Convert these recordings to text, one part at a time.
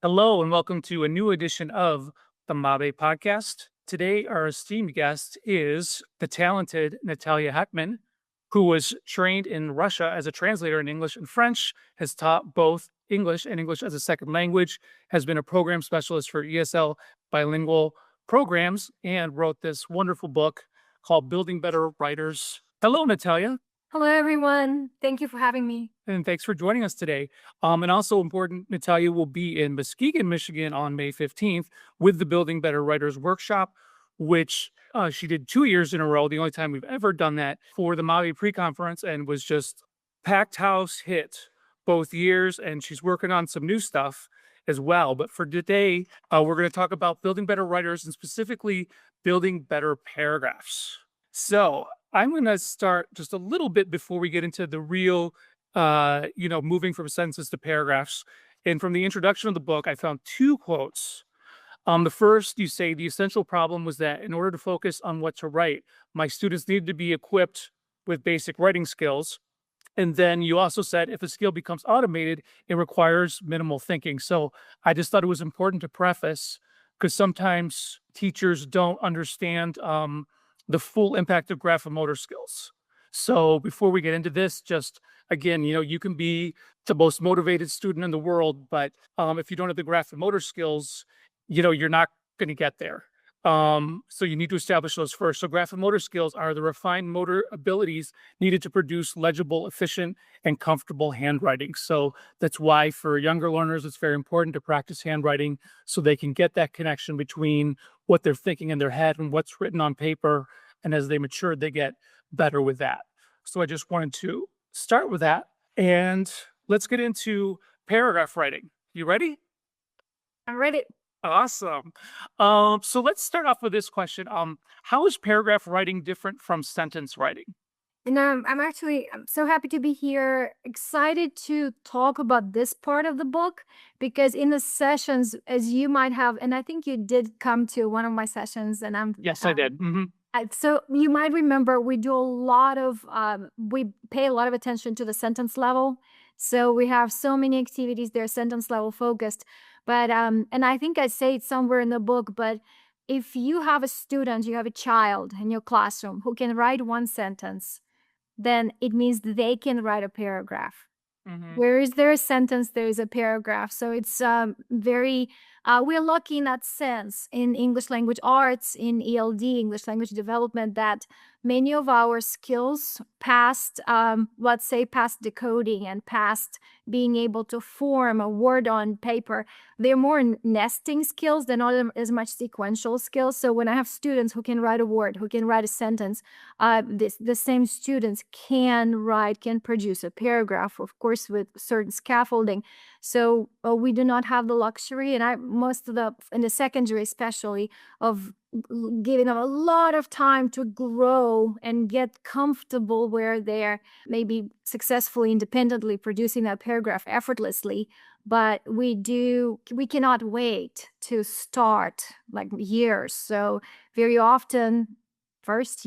Hello, and welcome to a new edition of the Mabe podcast. Today, our esteemed guest is the talented Natalia Heckman, who was trained in Russia as a translator in English and French, has taught both English and English as a second language, has been a program specialist for ESL bilingual programs, and wrote this wonderful book called Building Better Writers. Hello, Natalia. Hello, everyone. Thank you for having me. And thanks for joining us today. And also important, Natalia will be in Muskegon, Michigan on May 15th with the Building Better Writers Workshop, which she did 2 years in a row, the only time we've ever done that for the Mavi pre-conference, and was just packed house hit both years. And she's working on some new stuff as well. But for today, we're going to talk about building better writers and specifically building better paragraphs. So I'm going to start just a little bit before we get into the real moving from sentences to paragraphs. And from the introduction of the book, I found two quotes. The first, you say, the essential problem was that in order to focus on what to write, my students needed to be equipped with basic writing skills. And then you also said if a skill becomes automated, it requires minimal thinking. So I just thought it was important to preface because sometimes teachers don't understand the full impact of graphomotor skills. So before we get into this, just again, you can be the most motivated student in the world, but if you don't have the graphomotor skills, you're not going to get there. So you need to establish those first. So graphomotor skills are the refined motor abilities needed to produce legible, efficient, and comfortable handwriting. So that's why for younger learners, it's very important to practice handwriting so they can get that connection between what they're thinking in their head and what's written on paper. And as they mature, they get better with that. So I just wanted to start with that. And let's get into paragraph writing. You ready? I'm ready. Awesome. So let's start off with this question. How is paragraph writing different from sentence writing? And I'm so happy to be here, excited to talk about this part of the book because in the sessions, as you might have, and I think you did come to one of my sessions, and Yes, I did. so you might remember we do a lot of we pay a lot of attention to the sentence level. So we have so many activities they're sentence level focused. But and I think I say it somewhere in the book, but if you have a student, you have a child in your classroom who can write one sentence, then it means they can write a paragraph. Where is there a sentence, there is a paragraph. So it's very, we're lucky in that sense in English language arts, in ELD, English language development, that many of our skills past, let's say past decoding and past being able to form a word on paper, they're more nesting skills. They're not as much sequential skills. So when I have students who can write a word, who can write a sentence, the same students can produce a paragraph, of course, with certain scaffolding. So we do not have the luxury, and in the secondary especially, of giving them a lot of time to grow and get comfortable where they're maybe successfully independently producing that paragraph effortlessly. But we cannot wait to start like years. So very often, first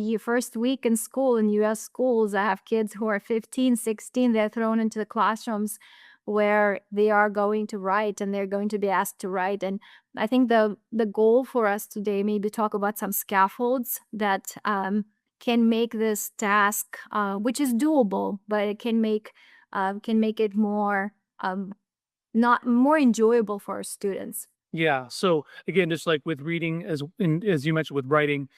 week in school, in US schools, I have kids who are 15, 16, they're thrown into the classrooms where they are going to write and they're going to be asked to write. And I think the goal for us today, maybe talk about some scaffolds that can make this task, which is doable, but it can make it more not more enjoyable for our students. Yeah. So again, just like with reading, as you mentioned with writing,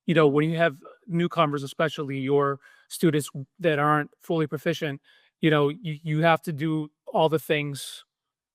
when you have newcomers, especially your students that aren't fully proficient, you have to do all the things.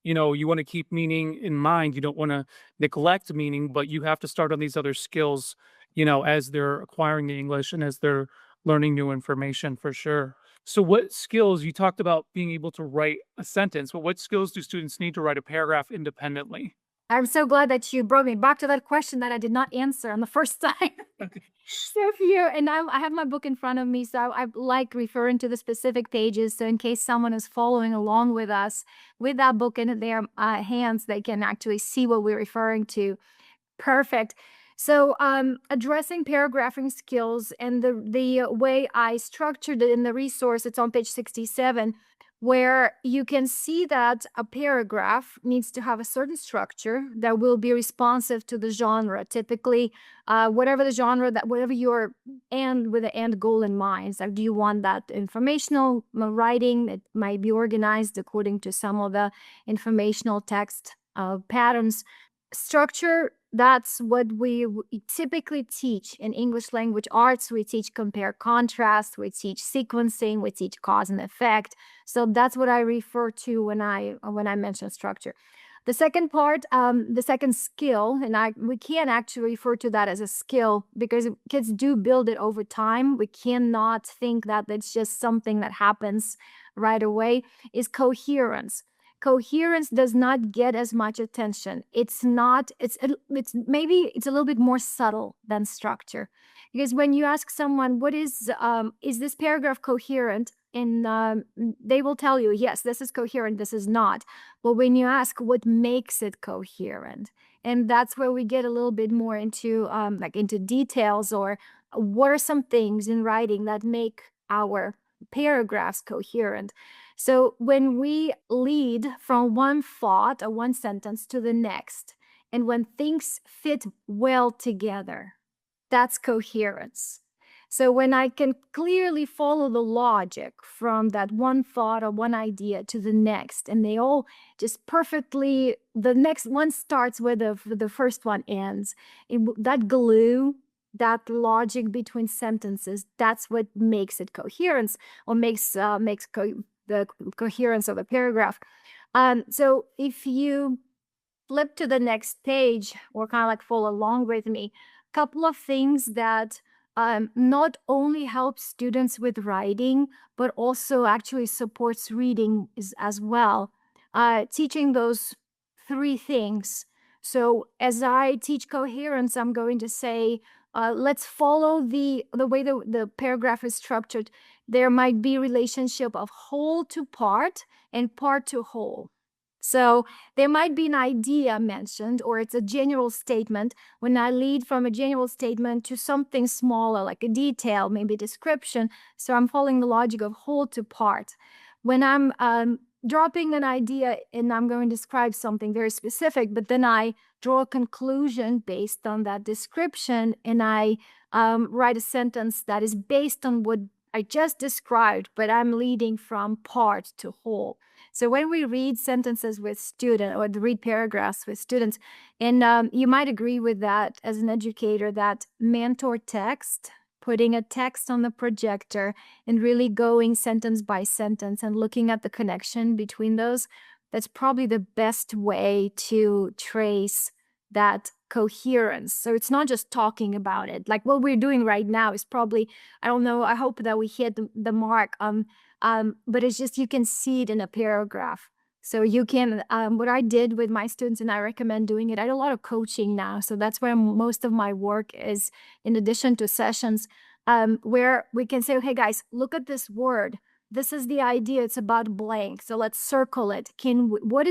You want to keep meaning in mind. You don't want to neglect meaning, but you have to start on these other skills, as they're acquiring the English and as they're learning new information for sure. So what skills, you talked about being able to write a sentence, but what skills do students need to write a paragraph independently? I'm so glad that you brought me back to that question that I did not answer on the first time. Okay. So here, and I have my book in front of me, so I like referring to the specific pages. So in case someone is following along with us with that book in their hands, they can actually see what we're referring to. Perfect. So addressing paragraphing skills and the way I structured it in the resource, it's on page 67. where you can see that a paragraph needs to have a certain structure that will be responsive to the genre. Typically, whatever the genre, that whatever your end with the end goal in mind. So do you want that informational writing that might be organized according to some of the informational text patterns? Structure, that's what we typically teach in English language arts. We teach compare contrast, we teach sequencing, we teach cause and effect. So that's what I refer to when I mention structure. The second part, the second skill, and we can actually refer to that as a skill because kids do build it over time. We cannot think that it's just something that happens right away, is coherence. Coherence does not get as much attention. It's not, it's maybe it's a little bit more subtle than structure. Because when you ask someone, what is this paragraph coherent? And they will tell you, yes, this is coherent, this is not. But when you ask what makes it coherent, and that's where we get a little bit more into into details, or what are some things in writing that make our paragraphs coherent. So when we lead from one thought or one sentence to the next, and when things fit well together, that's coherence. So when I can clearly follow the logic from that one thought or one idea to the next, and they all just perfectly, the next one starts where the first one ends. That glue, that logic between sentences, that's what makes it coherence, or makes the coherence of a paragraph. So if you flip to the next page, or kind of like follow along with me, a couple of things that not only help students with writing, but also actually supports reading as well. Teaching those three things. So as I teach coherence, I'm going to say, let's follow the way the paragraph is structured. There might be relationship of whole to part and part to whole. So there might be an idea mentioned, or it's a general statement. When I lead from a general statement to something smaller, like a detail, maybe description, so I'm following the logic of whole to part. When I'm dropping an idea and I'm going to describe something very specific, but then I draw a conclusion based on that description, and I write a sentence that is based on what I just described, but I'm leading from part to whole. So when we read sentences with students, or read paragraphs with students, and you might agree with that as an educator, that mentor text, putting a text on the projector and really going sentence by sentence and looking at the connection between those, that's probably the best way to trace that coherence. So it's not just talking about it. Like what we're doing right now is probably, I don't know, I hope that we hit the mark. But it's just, you can see it in a paragraph. So you can, what I did with my students, and I recommend doing it, I do a lot of coaching now. So that's where most of my work is, in addition to sessions, where we can say, hey guys, look at this word. This is the idea, it's about blank. So let's circle it. What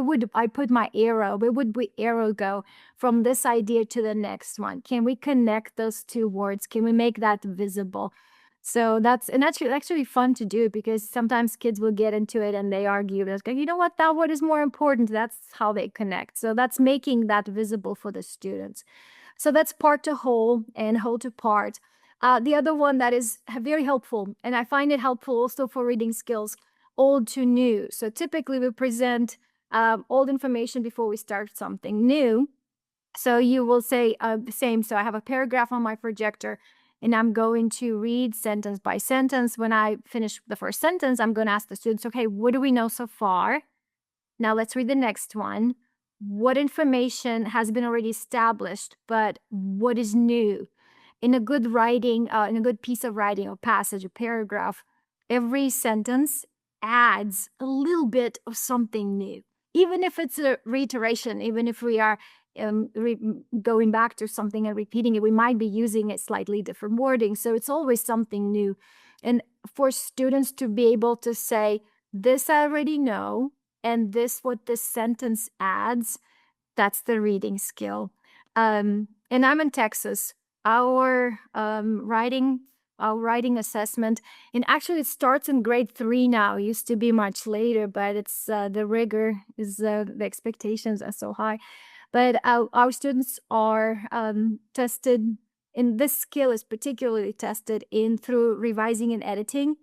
would I put my arrow? Where would we arrow go from this idea to the next one? Can we connect those two words? Can we make that visible? So that's actually fun to do, because sometimes kids will get into it and they argue, like, you know what, that word is more important. That's how they connect. So that's making that visible for the students. So that's part to whole and whole to part. The other one that is very helpful, and I find it helpful also for reading skills, old to new. So typically we present old information before we start something new. So you will say the same. So I have a paragraph on my projector, and I'm going to read sentence by sentence. When I finish the first sentence, I'm going to ask the students, okay, what do we know so far? Now let's read the next one. What information has been already established, but what is new? In a good writing, in a good piece of writing, or passage, or paragraph, every sentence adds a little bit of something new. Even if it's a reiteration, even if we are going back to something and repeating it, we might be using a slightly different wording. So it's always something new. And for students to be able to say, this I already know, and what this sentence adds, that's the reading skill. And I'm in Texas. Our writing writing assessment. And actually, it starts in grade 3 now. It used to be much later, but it's the rigor is the expectations are so high. But our students are tested, and this skill is particularly tested in through revising and editing.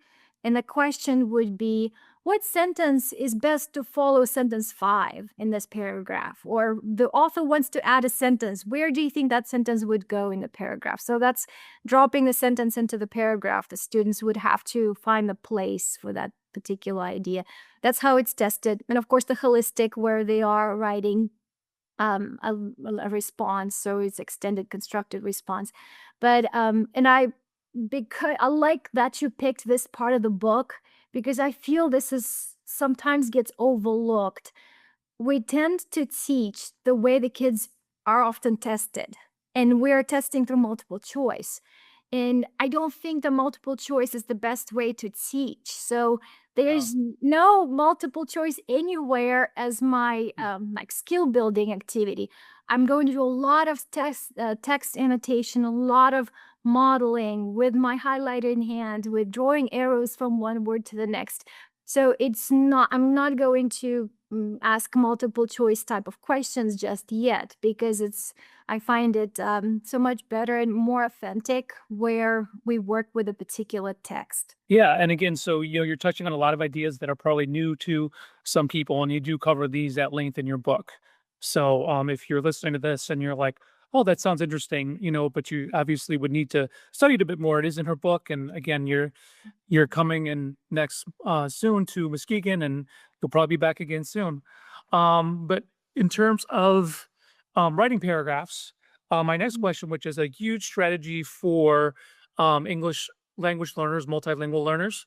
And the question would be, what sentence is best to follow sentence 5 in this paragraph? Or the author wants to add a sentence. Where do you think that sentence would go in the paragraph? So that's dropping the sentence into the paragraph. The students would have to find the place for that particular idea. That's how it's tested. And of course, the holistic, where they are writing a response, so it's extended constructed response. But because I like that you picked this part of the book, because I feel this is sometimes gets overlooked. We tend to teach the way the kids are often tested, and we're testing through multiple choice. And I don't think the multiple choice is the best way to teach. So there's no multiple choice anywhere as my like skill building activity. I'm going to do a lot of text annotation, a lot of modeling with my highlighter in hand, with drawing arrows from one word to the next. So I'm not going to ask multiple choice type of questions just yet, because I find it so much better and more authentic where we work with a particular text. Yeah, and again, so you're touching on a lot of ideas that are probably new to some people, and you do cover these at length in your book. So, if you're listening to this and you're like, "Oh, that sounds interesting," but you obviously would need to study it a bit more. It is in her book, and again, you're coming in next soon to Muskegon, and you'll probably be back again soon. But in terms of writing paragraphs, my next question, which is a huge strategy for English language learners, multilingual learners,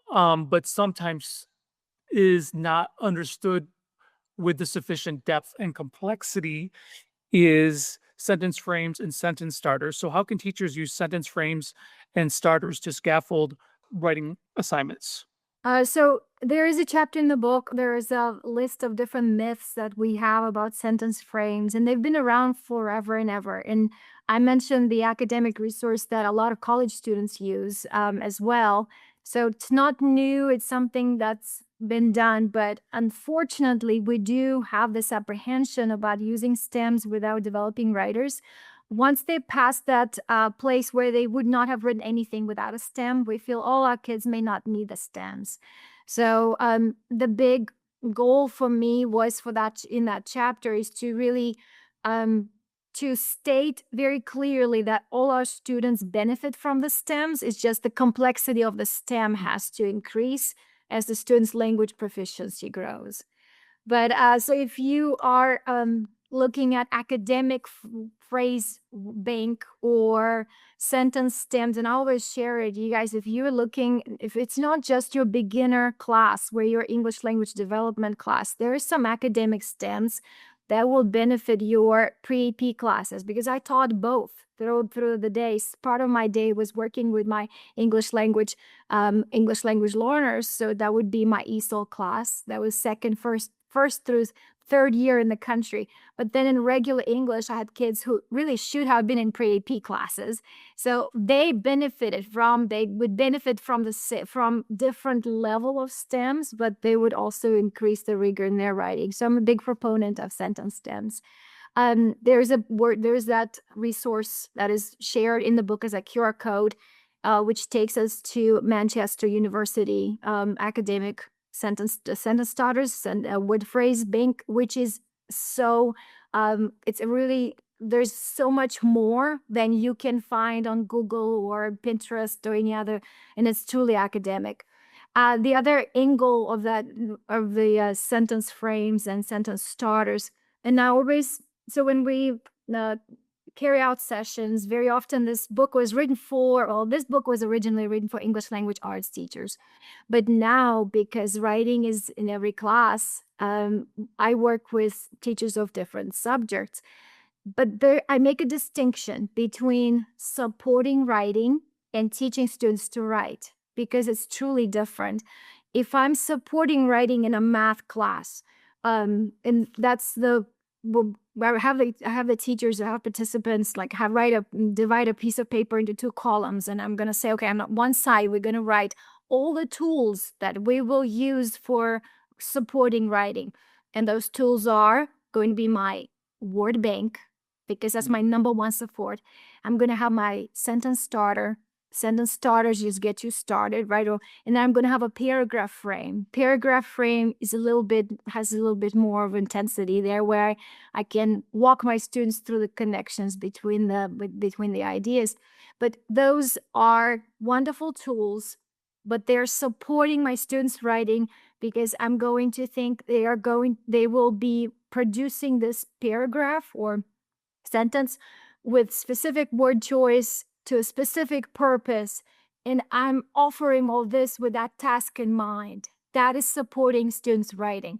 but sometimes is not understood with the sufficient depth and complexity, is sentence frames and sentence starters. So, how can teachers use sentence frames and starters to scaffold writing assignments? So there is a chapter in the book. There is a list of different myths that we have about sentence frames, and they've been around forever and ever. And I mentioned the academic resource that a lot of college students use as well. So it's not new. It's something that's been done, but unfortunately, we do have this apprehension about using stems without developing writers. Once they pass that place where they would not have written anything without a stem, we feel all our kids may not need the stems. So the big goal for me was for that in that chapter is to really to state very clearly that all our students benefit from the stems. It's just the complexity of the stem has to increase as the students' language proficiency grows. But so if you are looking at academic phrase bank or sentence stems, and I always share it, you guys, if it's not just your beginner class where your English language development class, there are some academic stems that will benefit your pre-AP classes, because I taught both through the days. Part of my day was working with my English language learners. So that would be my ESOL class. That was first through third year in the country. But then in regular English, I had kids who really should have been in pre-AP classes. So they would benefit from different level of stems, but they would also increase the rigor in their writing. So I'm a big proponent of sentence stems. There's that resource that is shared in the book as a QR code, which takes us to Manchester University academic sentence starters and word phrase bank, which is so there's so much more than you can find on Google or Pinterest or any other, and it's truly academic. The other angle of the sentence frames and sentence starters, and when we carry out sessions, very often this book was originally written for English language arts teachers. But now, because writing is in every class, I work with teachers of different subjects. But I make a distinction between supporting writing and teaching students to write, because it's truly different. If I'm supporting writing in a math class, and that's the I have the teachers, I have participants like divide a piece of paper into two columns, and I'm gonna say, okay, on one side we're gonna write all the tools that we will use for supporting writing, and those tools are going to be my word bank, because that's my number one support. I'm gonna have my sentence starter. Sentence starters just get you started, right? And then I'm going to have a paragraph frame. Paragraph frame is has a little bit more of intensity there, where I can walk my students through the connections between the ideas. But those are wonderful tools, but they're supporting my students' writing, because I'm going to think they will be producing this paragraph or sentence with specific word choice to a specific purpose. And I'm offering all this with that task in mind. That is supporting students' writing.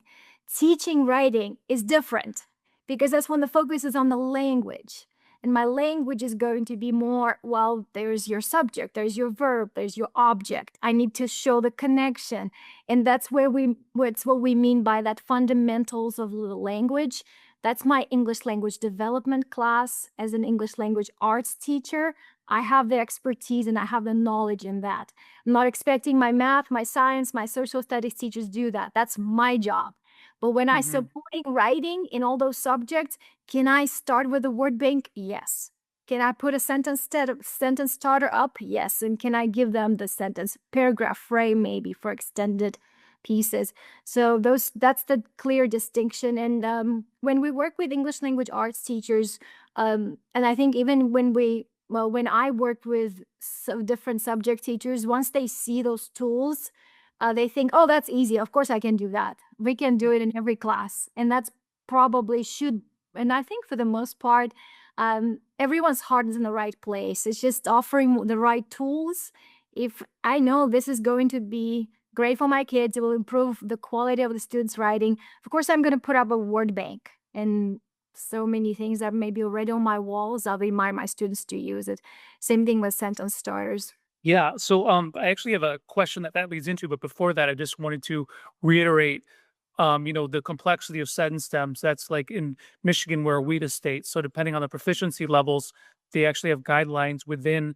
Teaching writing is different, because that's when the focus is on the language. And my language is going to be more, well, there's your subject, there's your verb, there's your object. I need to show the connection. And that's what we mean by that fundamentals of the language. That's my English language development class. As an English language arts teacher, I have the expertise and I have the knowledge in that. I'm not expecting my math, my science, my social studies teachers do that. That's my job. But when I Mhm. supporting writing in all those subjects, can I start with a word bank? Yes. Can I put a sentence starter up? Yes. And can I give them the sentence paragraph frame maybe for extended pieces? So that's the clear distinction. And when we work with English language arts teachers, and I think even when I work with different subject teachers, once they see those tools, they think, oh, that's easy. Of course I can do that. We can do it in every class. And that's probably should. And I think for the most part, everyone's heart is in the right place. It's just offering the right tools. If I know this is going to be great for my kids, it will improve the quality of the students' writing. Of course, I'm going to put up a word bank and so many things that may be already on my walls. I'll remind my students to use it. Same thing with sentence starters. Yeah. So, I actually have a question that leads into, but before that, I just wanted to reiterate, the complexity of sentence stems. That's like in Michigan, where we the state. So, depending on the proficiency levels, they actually have guidelines within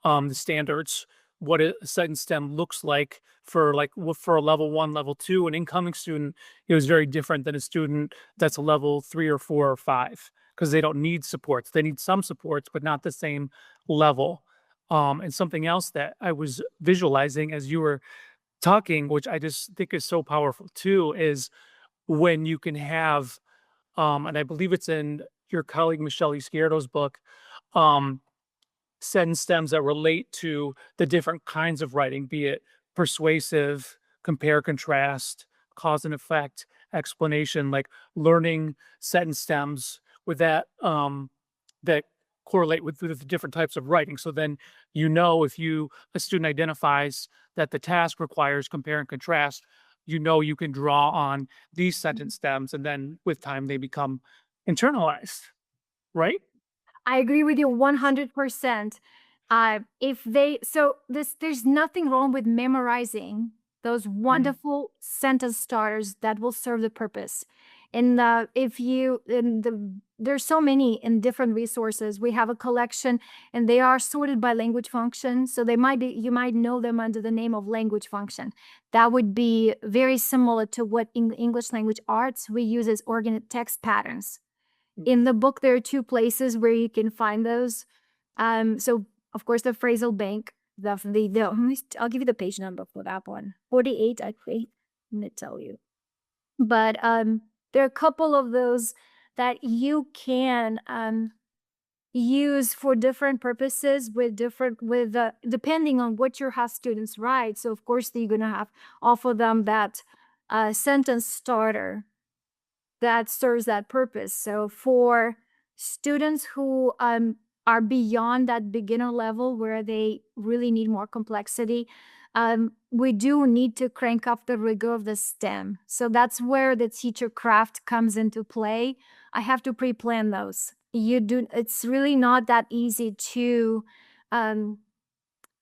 the standards, what a sentence stem looks like for for a level one, level two. An incoming student is very different than a student that's a level three or four or five, because they don't need supports. They need some supports, but not the same level. And something else that I was visualizing as you were talking, which I just think is so powerful too, is when you can have, and I believe it's in your colleague Michelle Izquierdo's book, um, sentence stems that relate to the different kinds of writing, be it persuasive, compare, contrast, cause and effect, explanation, like learning sentence stems with that correlate with the different types of writing. So then, if a student identifies that the task requires compare and contrast, you can draw on these sentence stems, and then with time they become internalized, right? I agree with you 100%. If they so this There's nothing wrong with memorizing those Mhm. wonderful sentence starters that will serve the purpose. And if you in the there's so many in different resources. We have a collection, and they are sorted by language function. So you might know them under the name of language function. That would be very similar to what in English language arts we use as organic text patterns. In the book, there are two places where you can find those. So of course the phrasal bank, I'll give you the page number for that one. 48, I think. I'm gonna tell you. But there are a couple of those that you can use for different purposes depending on what your have students write. So of course you're gonna have offer them that sentence starter that serves that purpose. So for students who are beyond that beginner level where they really need more complexity, we do need to crank up the rigor of the STEM. So that's where the teacher craft comes into play. I have to pre-plan those. It's really not that easy um,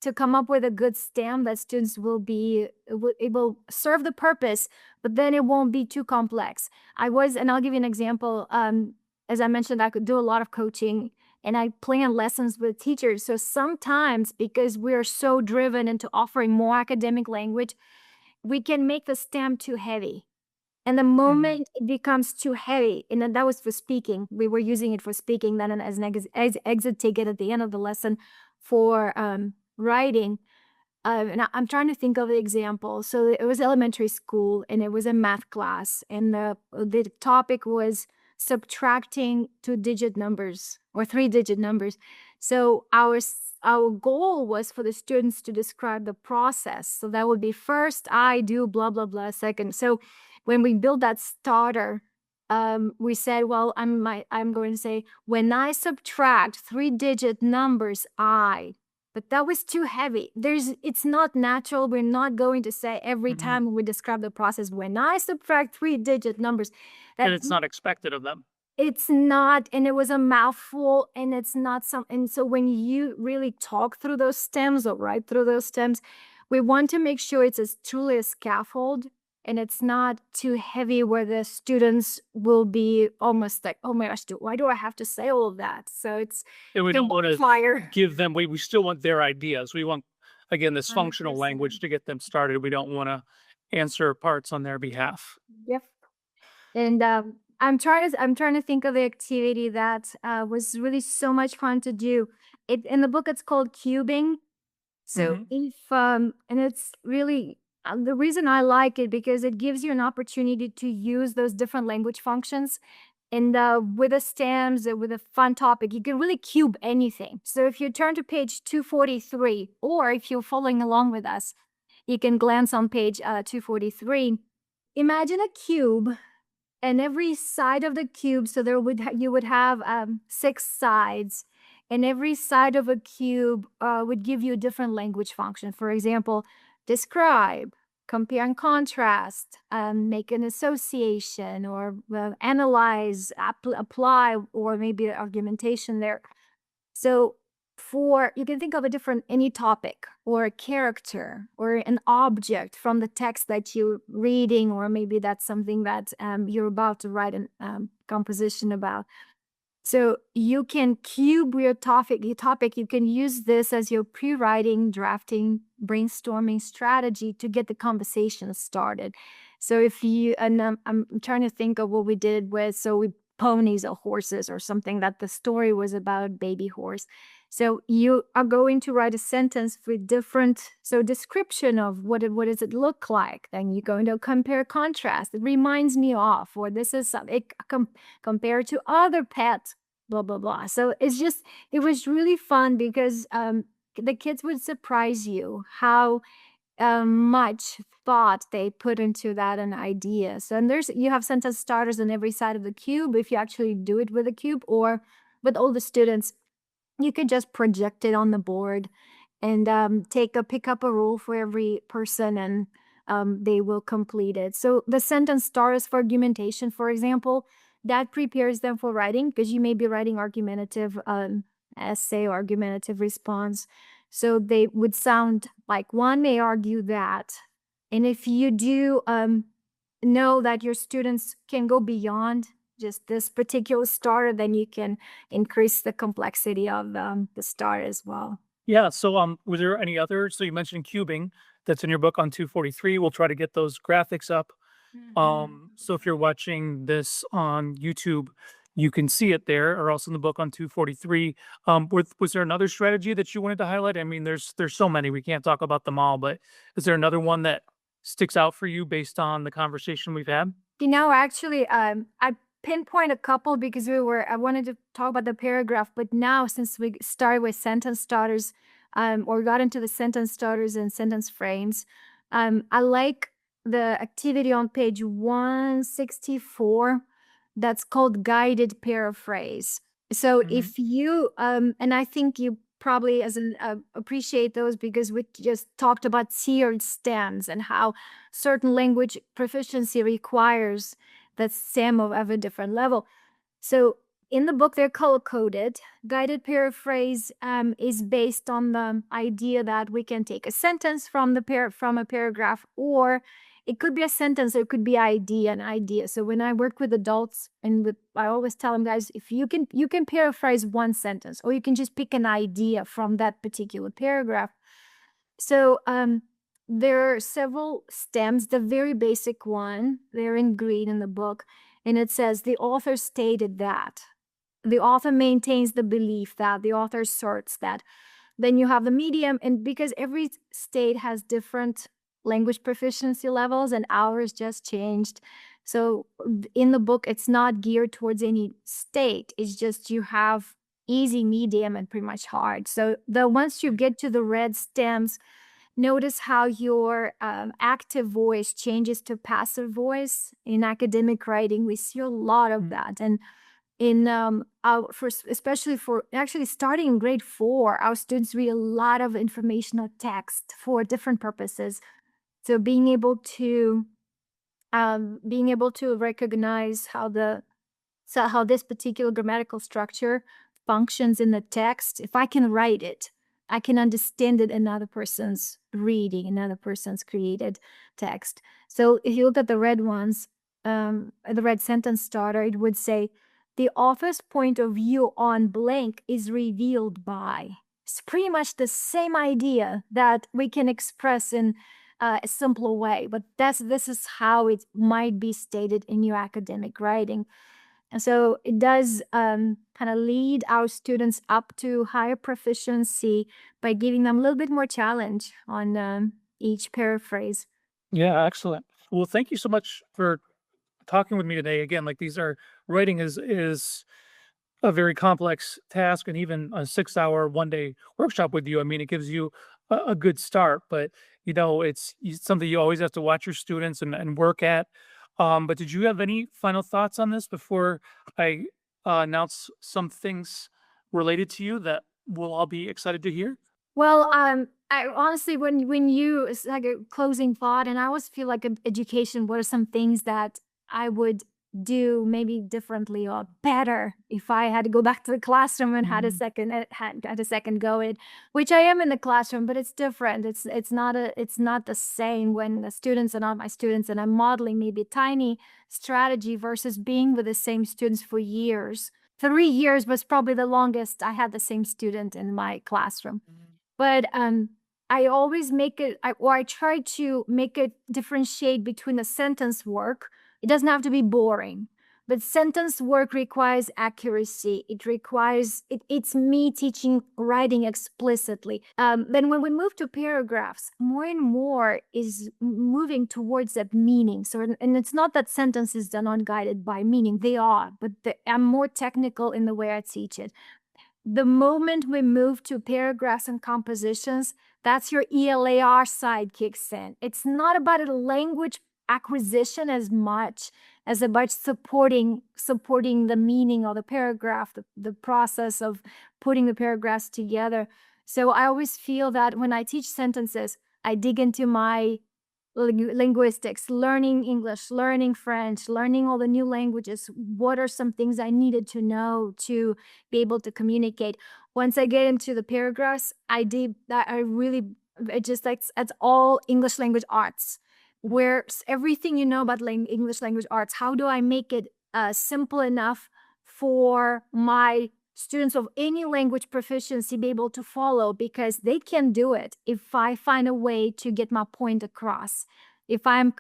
to come up with a good stem that students it will serve the purpose, but then it won't be too complex. And I'll give you an example. As I mentioned, I could do a lot of coaching and I plan lessons with teachers. So sometimes, because we're so driven into offering more academic language, we can make the stem too heavy. And the moment it becomes too heavy, and then that was for speaking, we were using it for speaking, then as an exit ticket at the end of the lesson for writing. And I'm trying to think of the example. So it was elementary school, and it was a math class, and the topic was subtracting 2-digit numbers or 3-digit numbers. So our goal was for the students to describe the process. So that would be first, I do blah blah blah. Second, so when we built that starter, we said, well, I'm going to say, when I subtract 3-digit numbers, but that was too heavy. It's not natural. We're not going to say every time we describe the process, when I subtract 3-digit numbers. And it's not expected of them. It's not, and it was a mouthful, and it's not and so when you really talk through those stems or write through those stems, we want to make sure it's truly a scaffold, and it's not too heavy where the students will be almost like, oh my gosh, why do I have to say all of that? So And we don't want to fire. give them, we still want their ideas. We want, again, this functional 100%. language to get them started. We don't want to answer parts on their behalf. Yep. And I'm trying to think of the activity that was really so much fun to do. In the book, it's called cubing. So if and it's really the reason I like it, because it gives you an opportunity to use those different language functions. And with the stems, with a fun topic, you can really cube anything. So if you turn to page 243, or if you're following along with us, you can glance on page 243. Imagine a cube, and every side of the cube, so you would have 6 sides, and every side of a cube would give you a different language function. For example, describe, compare and contrast, make an association, or analyze, apply, or maybe argumentation there. So you can think of any topic or a character or an object from the text that you're reading, or maybe that's something that you're about to write a composition about. So you can cube your topic. You can use this as your pre-writing, drafting, brainstorming strategy to get the conversation started. So I'm trying to think of what we did with, ponies or horses or something, that the story was about baby horse. So you are going to write a sentence with description of what does it look like. Then you're going to compare contrast. It reminds me of, or this is something compared to other pets, blah, blah, blah. So it was really fun, because the kids would surprise you how much thought they put into that an idea. So you have sentence starters on every side of the cube if you actually do it with a cube, or with all the students. You could just project it on the board and pick up a rule for every person, and they will complete it. So the sentence starters for argumentation, for example, that prepares them for writing, because you may be writing argumentative essay or argumentative response. So they would sound like, one may argue that. And if you do know that your students can go beyond just this particular starter, then you can increase the complexity of the starter as well. Yeah. So, was there any other? So you mentioned cubing that's in your book on 243. We'll try to get those graphics up. So if you're watching this on YouTube, you can see it there, or else in the book on 243. Was there another strategy that you wanted to highlight? I mean, there's so many, we can't talk about them all, but is there another one that sticks out for you based on the conversation we've had? Actually, I pinpoint a couple, because I wanted to talk about the paragraph, but now since we started with sentence starters, or got into the sentence starters and sentence frames, I like the activity on page 164 that's called guided paraphrase. So if you, and I think you probably appreciate those, because we just talked about tiered stems and how certain language proficiency requires that stem of a different level. So in the book, they're color coded. Guided paraphrase is based on the idea that we can take a sentence from from a paragraph, or it could be a sentence, or it could be an idea. So when I work with adults, I always tell them, guys, if you can paraphrase one sentence, or you can just pick an idea from that particular paragraph. So there are several stems. The very basic one, they're in green in the book, and it says the author stated that. The author maintains the belief that. The author asserts that. Then you have the medium, and because every state has different language proficiency levels, and ours just changed. So in the book, it's not geared towards any state. It's just you have easy, medium, and pretty much hard. So once you get to the red stems, notice how your active voice changes to passive voice. In academic writing, we see a lot of that. And in especially for actually starting in grade 4, our students read a lot of informational text for different purposes. So being able to recognize how this particular grammatical structure functions in the text. If I can write it, I can understand it another person's reading, another person's created text. So if you look at the red ones, the red sentence starter, it would say, the author's point of view on blank is revealed by. It's pretty much the same idea that we can express in a simpler way, but this is how it might be stated in your academic writing. And so it does kind of lead our students up to higher proficiency by giving them a little bit more challenge on each paraphrase. Yeah, excellent. Well, thank you so much for talking with me today. Again, like these are writing is a very complex task, and even a 6 hour one day workshop with you. I mean, it gives you a good start, but it's something you always have to watch your students and work at. But did you have any final thoughts on this before I announce some things related to you that we'll all be excited to hear? Well, I honestly, when you, it's like a closing thought, and I always feel like education, what are some things that I would do maybe differently or better if I had to go back to the classroom and had a Mhm. second had a second go at, which I am in the classroom, but it's different. It's not the same when the students are not my students, and I'm modeling maybe a tiny strategy versus being with the same students for years. 3 years was probably the longest I had the same student in my classroom. But I always I try to make it differentiate between the sentence work. It doesn't have to be boring, but sentence work requires accuracy. It's me teaching writing explicitly. Then when we move to paragraphs, more and more is moving towards that meaning. So, and it's not that sentence is done unguided by meaning. They are, but I'm more technical in the way I teach it. The moment we move to paragraphs and compositions, that's your ELAR side kicks in. It's not about a language acquisition as much as about supporting the meaning of the paragraph, the process of putting the paragraphs together. So I always feel that when I teach sentences, I dig into my linguistics, learning English, learning French, learning all the new languages. What are some things I needed to know to be able to communicate? Once I get into the paragraphs, I really, it just like, it's all English language arts, where everything you know about English language arts, how do I make it simple enough for my students of any language proficiency be able to follow, because they can do it if I find a way to get my point across, if I'm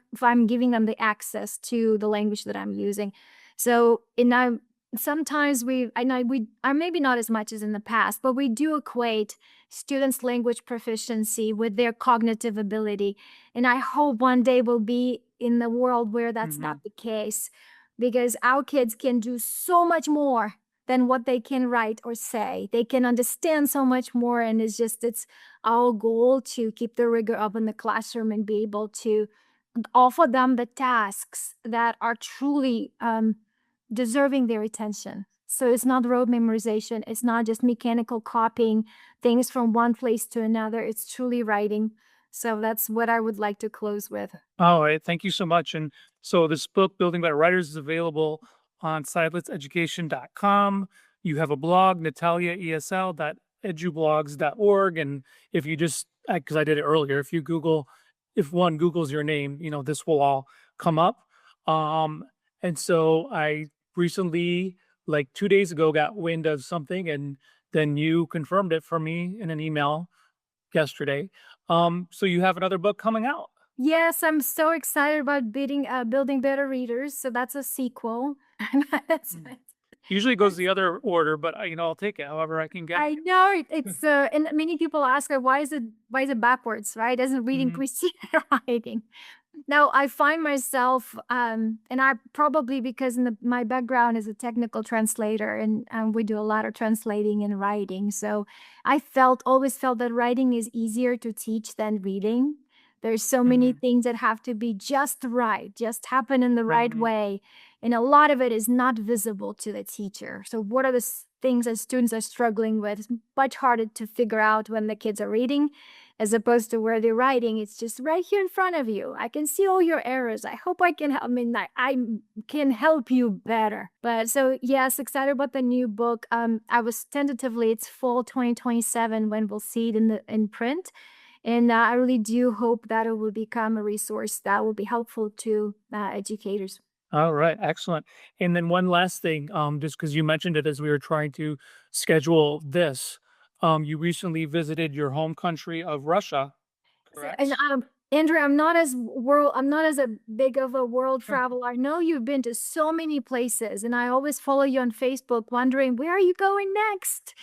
giving them the access to the language that I'm using. So, and I sometimes I maybe not as much as in the past, but we do equate students' language proficiency with their cognitive ability, and I hope one day we'll be in the world where that's not Mhm. the case, because our kids can do so much more than what they can write or say. They can understand so much more, and it's our goal to keep the rigor up in the classroom and be able to offer them the tasks that are truly deserving their attention. So it's not rote memorization. It's not just mechanical copying things from one place to another. It's truly writing. So that's what I would like to close with. All right, thank you so much. And so this book, Building Better Writers, is available on silencieducation.com. You have a blog, nataliaesl.edublogs.org. And if you just, because I did it earlier, if you Google, if one Googles your name, this will all come up. And so I recently, like 2 days ago, got wind of something, and then you confirmed it for me in an email yesterday. So you have another book coming out. Yes, I'm so excited about building better readers. So that's a sequel. That's- Mm. Usually it goes the other order, but I'll take it however I can get I it. know it's and many people ask her why is it backwards, right? Doesn't reading Mhm. precede writing? Now I find myself, and I probably because my background is a technical translator, and we do a lot of translating and writing. So I always felt that writing is easier to teach than reading. There's so many Mhm. things that have to be just right, just happen in the right Mhm. way. And a lot of it is not visible to the teacher. So what are the things that students are struggling with? It's much harder to figure out when the kids are reading as opposed to where they're writing. It's just right here in front of you. I can see all your errors. I hope I can help. I mean, I can help you better. But so yes, excited about the new book. I was tentatively, it's fall 2027 when we'll see it in print. And I really do hope that it will become a resource that will be helpful to educators. All right, excellent. And then one last thing, just because you mentioned it as we were trying to schedule this, you recently visited your home country of Russia, And correct? Andrew, I'm not as a big of a world traveler. I know you've been to so many places, and I always follow you on Facebook, wondering where are you going next.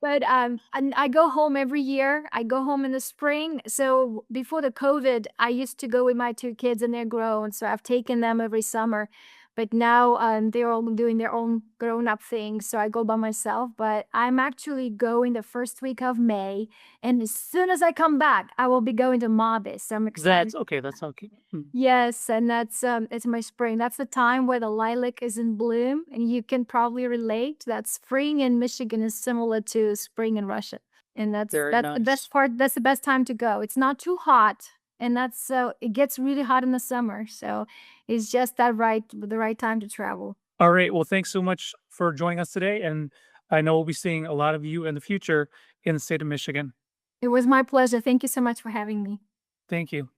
But and I go home every year. I go home in the spring. So before the COVID, I used to go with my two kids, and they're grown, so I've taken them every summer. But now they're all doing their own grown-up things, so I go by myself. But I'm actually going the first week of May, and as soon as I come back, I will be going to Mabis. So I'm excited. That's okay. That's okay. Yes, and that's it's my spring. That's the time where the lilac is in bloom, and you can probably relate that spring in Michigan is similar to spring in Russia. And that's Very that's the best nice. part. That's the best time to go. It's not too hot, and that's it gets really hot in the summer. So it's just the right time to travel. All right. Well, thanks so much for joining us today. And I know we'll be seeing a lot of you in the future in the state of Michigan. It was my pleasure. Thank you so much for having me. Thank you.